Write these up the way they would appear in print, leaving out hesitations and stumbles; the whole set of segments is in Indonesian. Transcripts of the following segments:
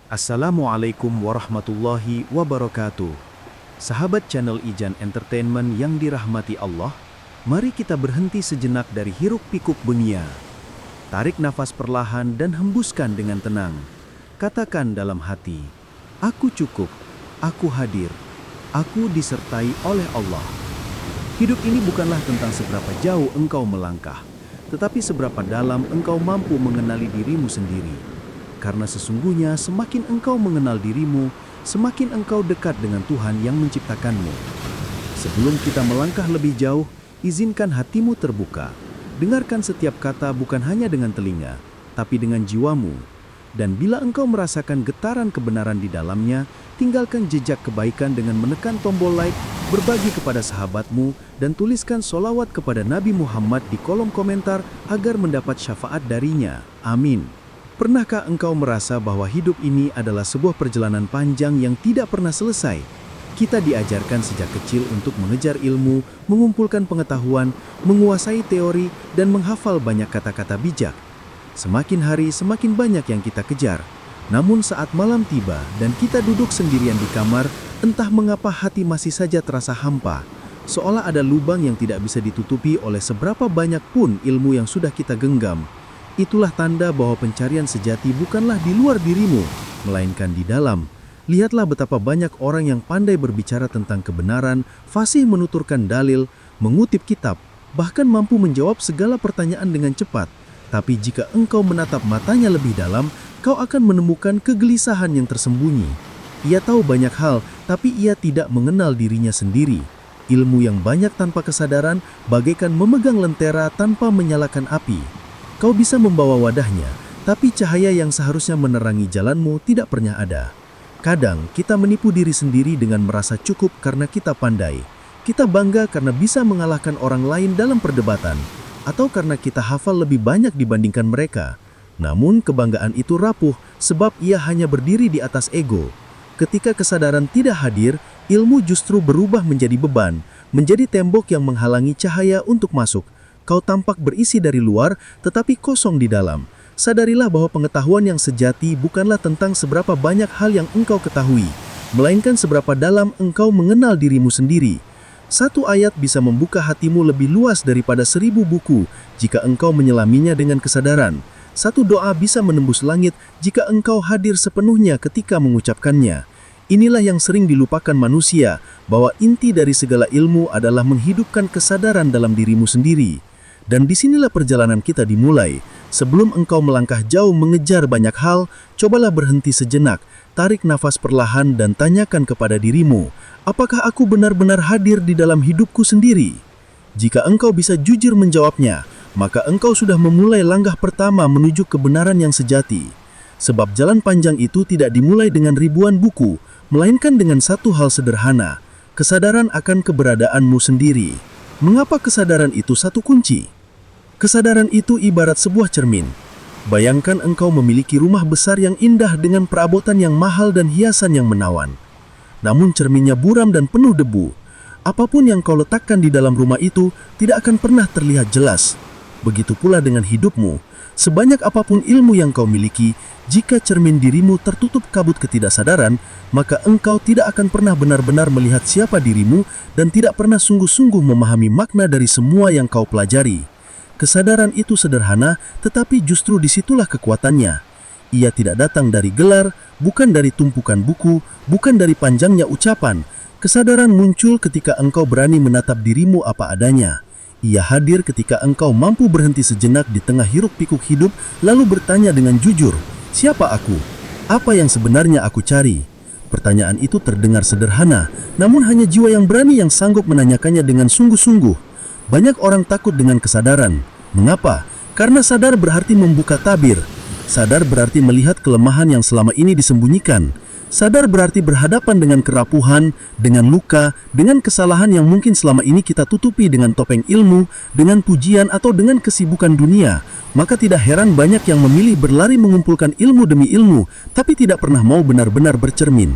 Assalamualaikum warahmatullahi wabarakatuh. Sahabat channel Ijan Entertainment yang dirahmati Allah, mari kita berhenti sejenak dari hiruk-pikuk dunia. Tarik nafas perlahan dan hembuskan dengan tenang. Katakan dalam hati, aku cukup, aku hadir, aku disertai oleh Allah. Hidup ini bukanlah tentang seberapa jauh engkau melangkah, tetapi seberapa dalam engkau mampu mengenali dirimu sendiri. Karena sesungguhnya semakin engkau mengenal dirimu, semakin engkau dekat dengan Tuhan yang menciptakanmu. Sebelum kita melangkah lebih jauh, izinkan hatimu terbuka. Dengarkan setiap kata bukan hanya dengan telinga, tapi dengan jiwamu. Dan bila engkau merasakan getaran kebenaran di dalamnya, tinggalkan jejak kebaikan dengan menekan tombol like, berbagi kepada sahabatmu, dan tuliskan sholawat kepada Nabi Muhammad di kolom komentar agar mendapat syafaat darinya. Amin. Pernahkah engkau merasa bahwa hidup ini adalah sebuah perjalanan panjang yang tidak pernah selesai? Kita diajarkan sejak kecil untuk mengejar ilmu, mengumpulkan pengetahuan, menguasai teori, dan menghafal banyak kata-kata bijak. Semakin hari, semakin banyak yang kita kejar. Namun saat malam tiba dan kita duduk sendirian di kamar, entah mengapa hati masih saja terasa hampa. Seolah ada lubang yang tidak bisa ditutupi oleh seberapa banyak pun ilmu yang sudah kita genggam. Itulah tanda bahwa pencarian sejati bukanlah di luar dirimu, melainkan di dalam. Lihatlah betapa banyak orang yang pandai berbicara tentang kebenaran, fasih menuturkan dalil, mengutip kitab, bahkan mampu menjawab segala pertanyaan dengan cepat. Tapi jika engkau menatap matanya lebih dalam, kau akan menemukan kegelisahan yang tersembunyi. Ia tahu banyak hal, tapi ia tidak mengenal dirinya sendiri. Ilmu yang banyak tanpa kesadaran, bagaikan memegang lentera tanpa menyalakan api. Kau bisa membawa wadahnya, tapi cahaya yang seharusnya menerangi jalanmu tidak pernah ada. Kadang kita menipu diri sendiri dengan merasa cukup karena kita pandai. Kita bangga karena bisa mengalahkan orang lain dalam perdebatan, atau karena kita hafal lebih banyak dibandingkan mereka. Namun kebanggaan itu rapuh sebab ia hanya berdiri di atas ego. Ketika kesadaran tidak hadir, ilmu justru berubah menjadi beban, menjadi tembok yang menghalangi cahaya untuk masuk. Kau tampak berisi dari luar, tetapi kosong di dalam. Sadarilah bahwa pengetahuan yang sejati bukanlah tentang seberapa banyak hal yang engkau ketahui, melainkan seberapa dalam engkau mengenal dirimu sendiri. Satu ayat bisa membuka hatimu lebih luas daripada 1000 buku jika engkau menyelaminya dengan kesadaran. Satu doa bisa menembus langit jika engkau hadir sepenuhnya ketika mengucapkannya. Inilah yang sering dilupakan manusia, bahwa inti dari segala ilmu adalah menghidupkan kesadaran dalam dirimu sendiri. Dan disinilah perjalanan kita dimulai. Sebelum engkau melangkah jauh mengejar banyak hal, cobalah berhenti sejenak, tarik nafas perlahan dan tanyakan kepada dirimu, apakah aku benar-benar hadir di dalam hidupku sendiri? Jika engkau bisa jujur menjawabnya, maka engkau sudah memulai langkah pertama menuju kebenaran yang sejati. Sebab jalan panjang itu tidak dimulai dengan ribuan buku, melainkan dengan satu hal sederhana, kesadaran akan keberadaanmu sendiri. Mengapa kesadaran itu satu kunci? Kesadaran itu ibarat sebuah cermin. Bayangkan engkau memiliki rumah besar yang indah dengan perabotan yang mahal dan hiasan yang menawan. Namun cerminnya buram dan penuh debu. Apapun yang kau letakkan di dalam rumah itu tidak akan pernah terlihat jelas. Begitu pula dengan hidupmu. Sebanyak apapun ilmu yang kau miliki, jika cermin dirimu tertutup kabut ketidaksadaran, maka engkau tidak akan pernah benar-benar melihat siapa dirimu dan tidak pernah sungguh-sungguh memahami makna dari semua yang kau pelajari. Kesadaran itu sederhana, tetapi justru disitulah kekuatannya. Ia tidak datang dari gelar, bukan dari tumpukan buku, bukan dari panjangnya ucapan. Kesadaran muncul ketika engkau berani menatap dirimu apa adanya. Ia hadir ketika engkau mampu berhenti sejenak di tengah hiruk-pikuk hidup, lalu bertanya dengan jujur, siapa aku? Apa yang sebenarnya aku cari? Pertanyaan itu terdengar sederhana, namun hanya jiwa yang berani yang sanggup menanyakannya dengan sungguh-sungguh. Banyak orang takut dengan kesadaran. Mengapa? Karena sadar berarti membuka tabir. Sadar berarti melihat kelemahan yang selama ini disembunyikan. Sadar berarti berhadapan dengan kerapuhan, dengan luka, dengan kesalahan yang mungkin selama ini kita tutupi dengan topeng ilmu, dengan pujian atau dengan kesibukan dunia. Maka tidak heran banyak yang memilih berlari mengumpulkan ilmu demi ilmu, tapi tidak pernah mau benar-benar bercermin.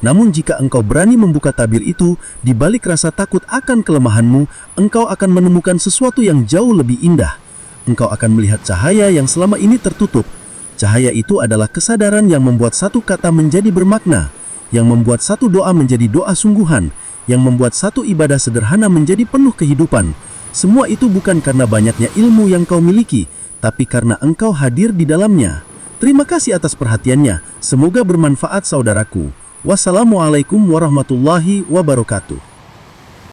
Namun jika engkau berani membuka tabir itu, di balik rasa takut akan kelemahanmu, engkau akan menemukan sesuatu yang jauh lebih indah. Engkau akan melihat cahaya yang selama ini tertutup. Cahaya itu adalah kesadaran yang membuat satu kata menjadi bermakna, yang membuat satu doa menjadi doa sungguhan, yang membuat satu ibadah sederhana menjadi penuh kehidupan. Semua itu bukan karena banyaknya ilmu yang kau miliki, tapi karena engkau hadir di dalamnya. Terima kasih atas perhatiannya. Semoga bermanfaat saudaraku. Wassalamualaikum warahmatullahi wabarakatuh.